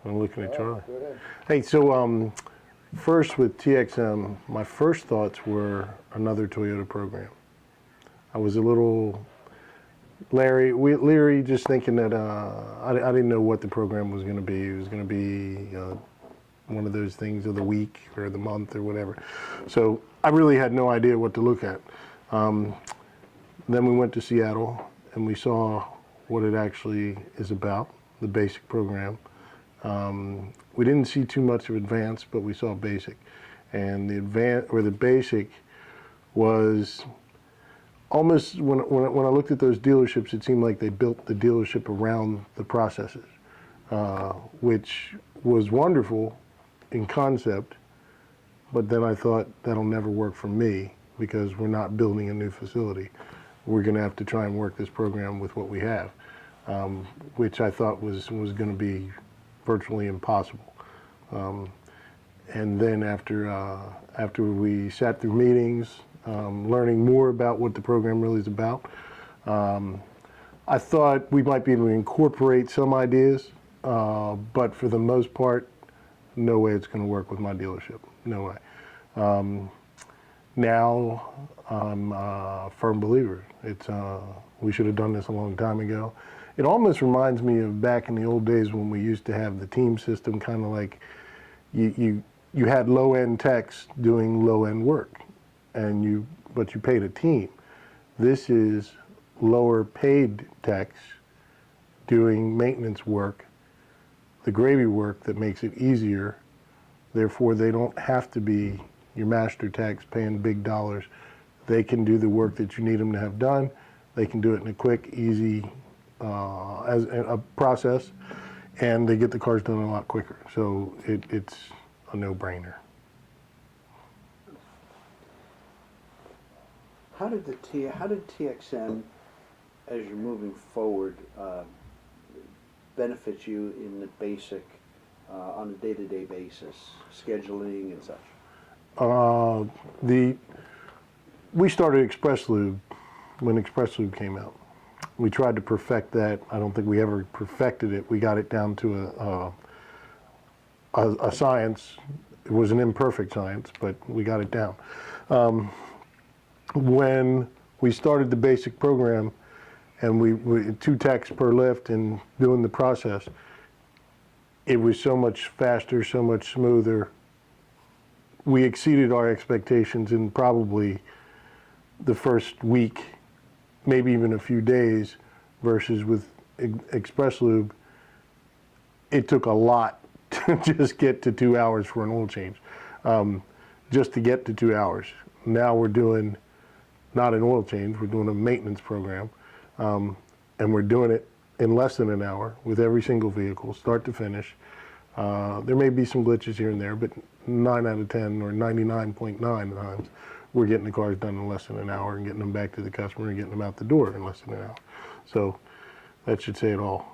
I'm looking at Charlie. Go ahead. Hey, so first with TXM, my first thoughts were another Toyota program. I was a little leery, just thinking that I didn't know what the program was going to be. It was going to be one of those things of the week or the month or whatever. So I really had no idea what to look at. Then we went to Seattle and we saw what it actually is about, the basic program. We didn't see too much of advanced, but we saw basic. And the basic was almost, when I looked at those dealerships, it seemed like they built the dealership around the processes, which was wonderful in concept, but then I thought that'll never work for me because we're not building a new facility. We're going to have to try and work this program with what we have, which I thought was going to be virtually impossible. And then after we sat through meetings, learning more about what the program really is about, I thought we might be able to incorporate some ideas, but for the most part, no way it's going to work with my dealership. No way. Now I'm a firm believer. We should have done this a long time ago. It almost reminds me of back in the old days when we used to have the team system, kind of like you had low-end techs doing low-end work, but you paid a team. This is lower-paid techs doing maintenance work, the gravy work that makes it easier. Therefore, they don't have to be your master techs paying big dollars. They can do the work that you need them to have done. They can do it in a quick, easy as a process, and they get the cars done a lot quicker. So it's a no-brainer. How did TXM, as you're moving forward, benefit you in the basic on a day-to-day basis, scheduling and such? We started Express Lube when Express Lube came out. We tried to perfect that. I don't think we ever perfected it. We got it down to a science. It was an imperfect science, but we got it down. When we started the basic program, and we 2 techs per lift and doing the process, it was so much faster, so much smoother. We exceeded our expectations in probably the first week, maybe even a few days, versus with Express Lube, it took a lot to just get to 2 hours for an oil change, just to get to 2 hours. Now we're doing not an oil change, we're doing a maintenance program, and we're doing it in less than an hour with every single vehicle, start to finish. There may be some glitches here and there, but 9 out of 10 or 99.9 times, we're getting the cars done in less than an hour and getting them back to the customer and getting them out the door in less than an hour. So that should say it all.